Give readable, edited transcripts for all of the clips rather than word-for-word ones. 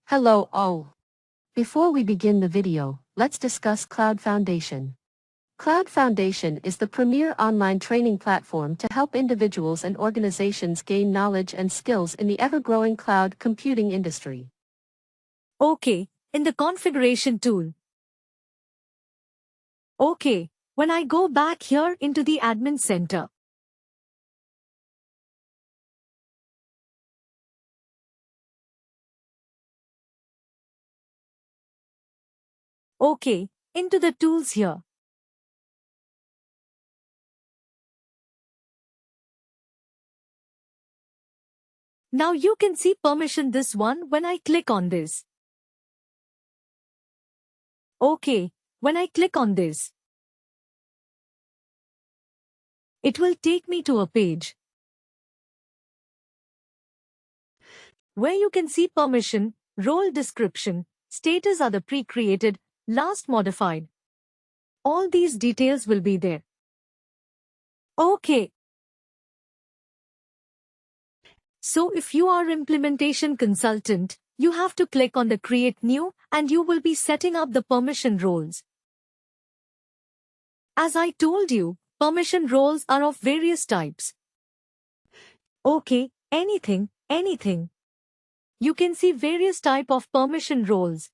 Hello all. Before we begin the video, let's discuss CloudFoundation. CloudFoundation is the premier online training platform to help individuals and organizations gain knowledge and skills in the ever-growing cloud computing industry. Okay, in the configuration tool. Okay, when I go back here into the admin center. Okay, into the tools here. Now you can see permission this one when I click on this. Okay, when I click on this, it will take me to a page where you can see permission, role description, status are the pre-created, last modified. All these details will be there. Okay. So if you are implementation consultant, you have to click on the create new and you will be setting up the permission roles. As I told you, permission roles are of various types. Okay, anything. You can see various type of permission roles.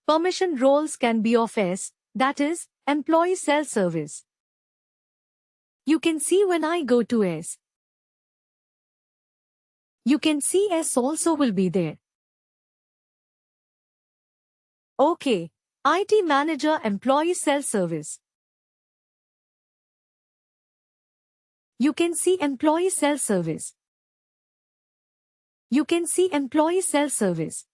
Permission roles can be of S, that is, employee self-service. You can see when I go to S. You can see S also will be there. Okay, IT manager employee self-service. You can see employee self-service. You can see employee self-service.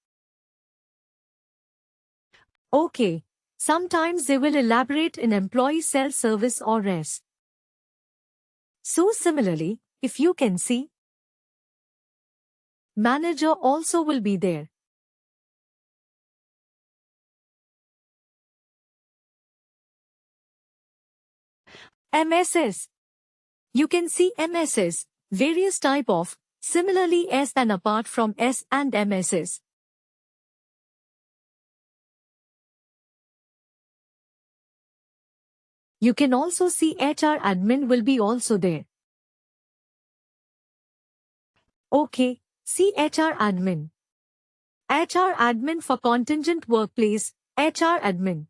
Okay, sometimes they will elaborate in employee self-service or S. So similarly, if you can see, manager also will be there. MSS. You can see MSS, various type of, similarly S and apart from S and MSS. You can also see HR admin will be also there. Okay, see HR admin. HR admin for contingent workplace, HR admin.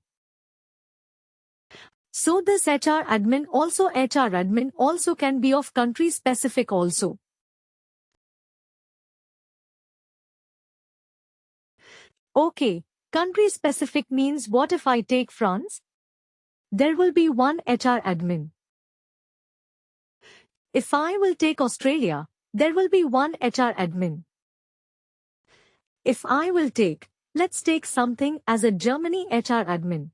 So this HR admin also can be of country specific also. Okay, country specific means what if I take France? There will be one HR admin. If I will take Australia, there will be one HR admin. If I will take, let's take something as a Germany HR admin.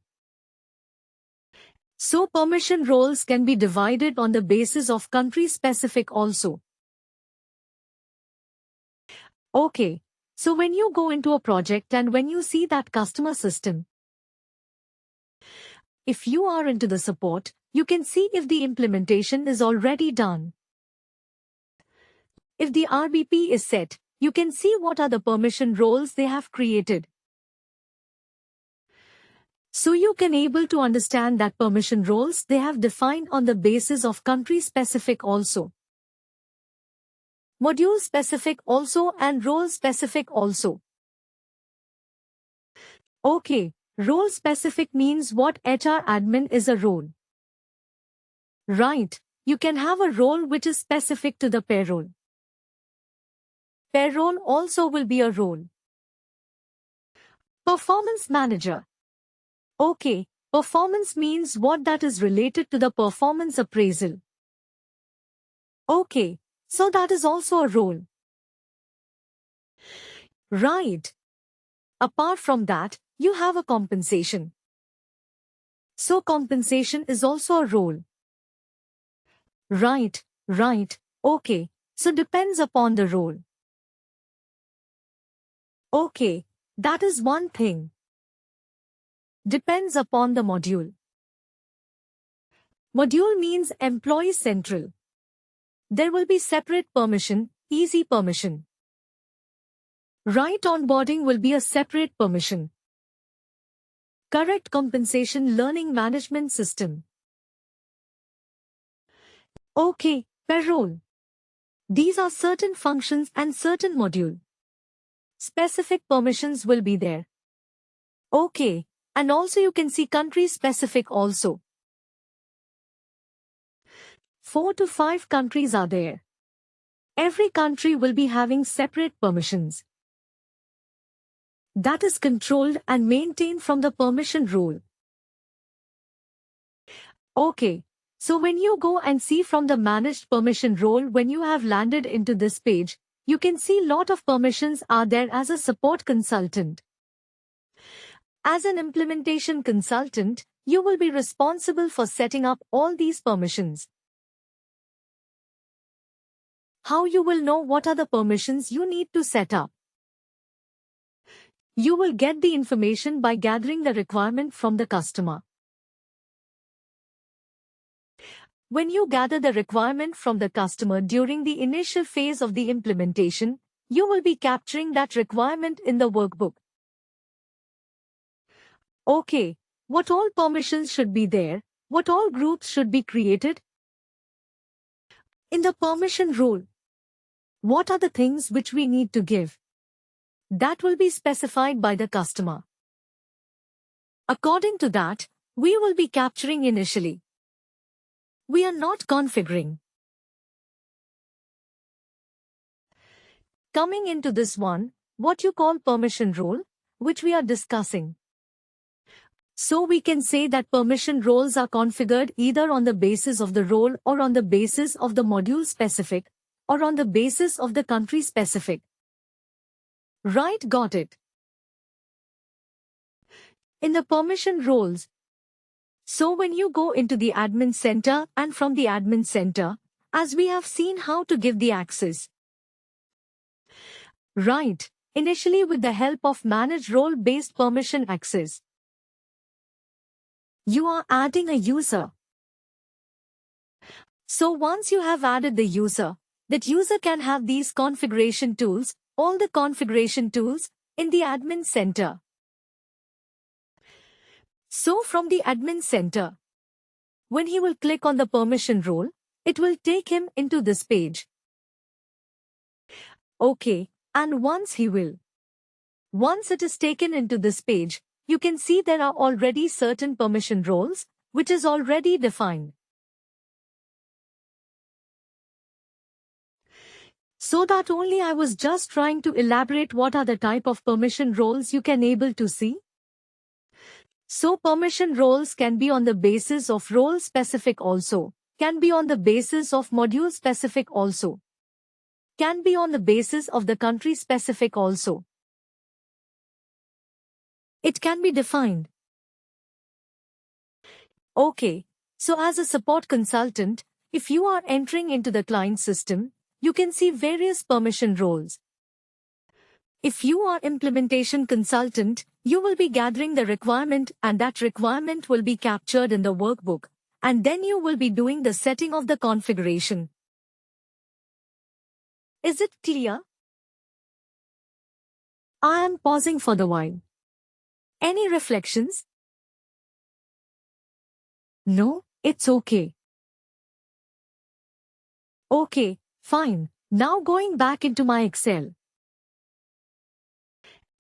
So permission roles can be divided on the basis of country specific also. Okay, so when you go into a project and when you see that customer system, if you are into the support, you can see if the implementation is already done. If the RBP is set, you can see what are the permission roles they have created. So you can able to understand that permission roles they have defined on the basis of country specific also. Module specific also and role specific also. Okay, role specific means what HR admin is a role. Right, you can have a role which is specific to the payroll. Payroll also will be a role. Performance manager. Okay, performance means what that is related to the performance appraisal. Okay, so that is also a role. Right. Apart from that, you have a compensation. So compensation is also a role. Right. Okay, so depends upon the role. Okay, that is one thing. Depends upon the module. Module means employee central. There will be separate permission, easy permission. Right onboarding will be a separate permission. Correct compensation learning management system. Okay, payroll. These are certain functions and certain module. Specific permissions will be there. Okay, and also you can see country specific also. 4 to 5 countries are there. Every country will be having separate permissions. That is controlled and maintained from the permission rule. Okay, so when you go and see from the managed permission role, when you have landed into this page, you can see lot of permissions are there as a support consultant. As an implementation consultant, you will be responsible for setting up all these permissions. How you will know what are the permissions you need to set up? You will get the information by gathering the requirement from the customer. When you gather the requirement from the customer during the initial phase of the implementation, you will be capturing that requirement in the workbook. Okay, what all permissions should be there? What all groups should be created? In the permission rule, what are the things which we need to give? That will be specified by the customer. According to that, we will be capturing initially. We are not configuring. Coming into this one, what you call permission role, which we are discussing. So we can say that permission roles are configured either on the basis of the role or on the basis of the module specific, or on the basis of the country specific. Right, got it. In the permission roles, so when you go into the admin center and from the admin center, as we have seen how to give the access. Right, initially with the help of manage role-based permission access. You are adding a user. So once you have added the user, that user can have these configuration tools, all the configuration tools, in the admin center. So from the admin center, when he will click on the permission role, it will take him into this page. Okay, and once it is taken into this page, you can see there are already certain permission roles, which is already defined. So that only I was just trying to elaborate what are the type of permission roles you can able to see. So permission roles can be on the basis of role specific also, can be on the basis of module specific also, can be on the basis of the country specific also. It can be defined. Okay, so as a support consultant, if you are entering into the client system, you can see various permission roles. If you are implementation consultant, you will be gathering the requirement and that requirement will be captured in the workbook, and then you will be doing the setting of the configuration. Is it clear? I am pausing for the while. Any reflections? No, it's okay. Okay, fine. Now going back into my Excel.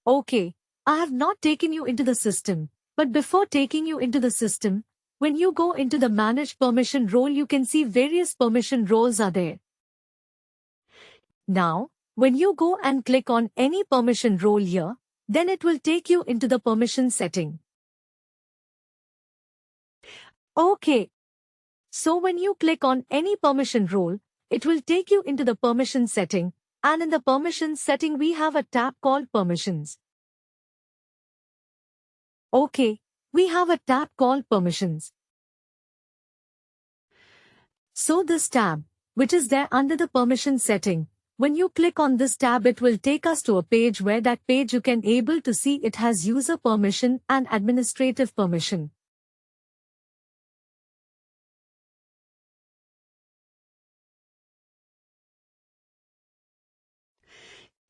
Okay, I have not taken you into the system, but before taking you into the system, when you go into the Manage Permission role, you can see various permission roles are there. Now, when you go and click on any permission role here, then it will take you into the permission setting. Okay. So when you click on any permission role, it will take you into the permission setting, and in the permission setting we have a tab called Permissions. Okay, we have a tab called Permissions. So this tab, which is there under the permission setting, when you click on this tab it will take us to a page where that page you can able to see it has user permission and administrative permission.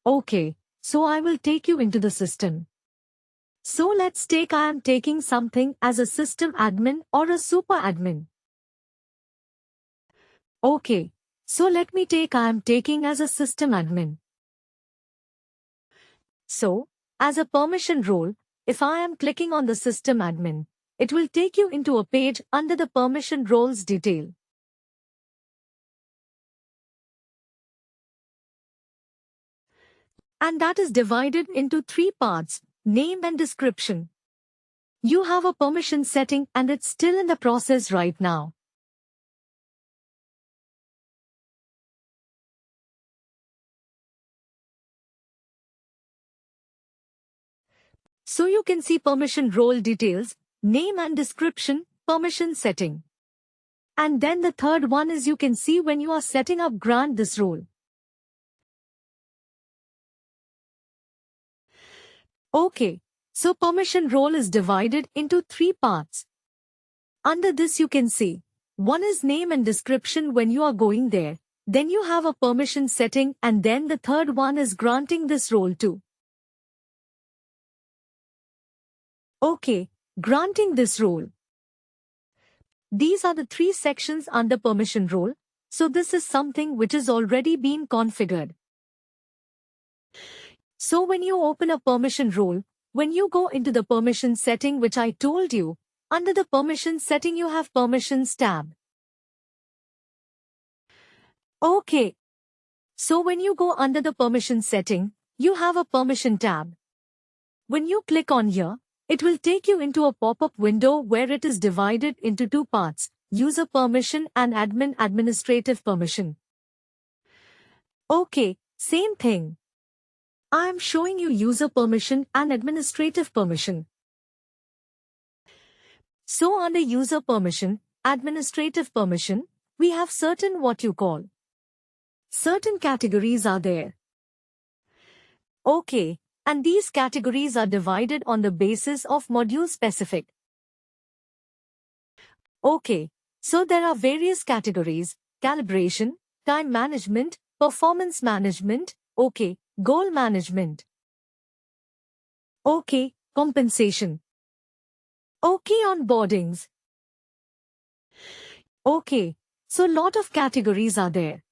Okay, So I will take you into the system. So let's take I am taking something as a system admin or a super admin. Okay. So let me take I am taking as a system admin. So, as a permission role, if I am clicking on the system admin, it will take you into a page under the permission roles detail. And that is divided into 3 parts, name and description. You have a permission setting and it's still in the process right now. So you can see permission role details, name and description, permission setting. And then the third one is you can see when you are setting up grant this role. Okay, so permission role is divided into 3 parts. Under this you can see, one is name and description when you are going there, then you have a permission setting and then the third one is granting this role to. Okay, granting this role. These are the 3 sections under permission role, so this is something which is already been configured. So when you open a permission role, when you go into the permission setting which I told you, under the permission setting you have permissions tab. Okay. So when you go under the permission setting, you have a permission tab. When you click on here, it will take you into a pop-up window where it is divided into 2 parts, user permission and admin administrative permission. Okay, same thing. I am showing you user permission and administrative permission. So under user permission, administrative permission, we have certain what you call. Certain categories are there. Okay, and these categories are divided on the basis of module specific. Okay, so there are various categories, calibration, time management, performance management, okay, goal management. Okay, compensation. Okay, onboardings. Okay, so lot of categories are there.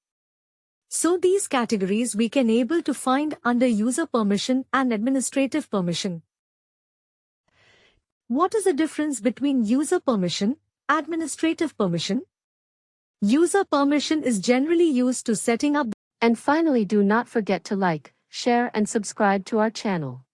So these categories we can able to find under user permission and administrative permission. What is the difference between user permission, administrative permission? User permission is generally used to setting up. And finally, do not forget to like, share and subscribe to our channel.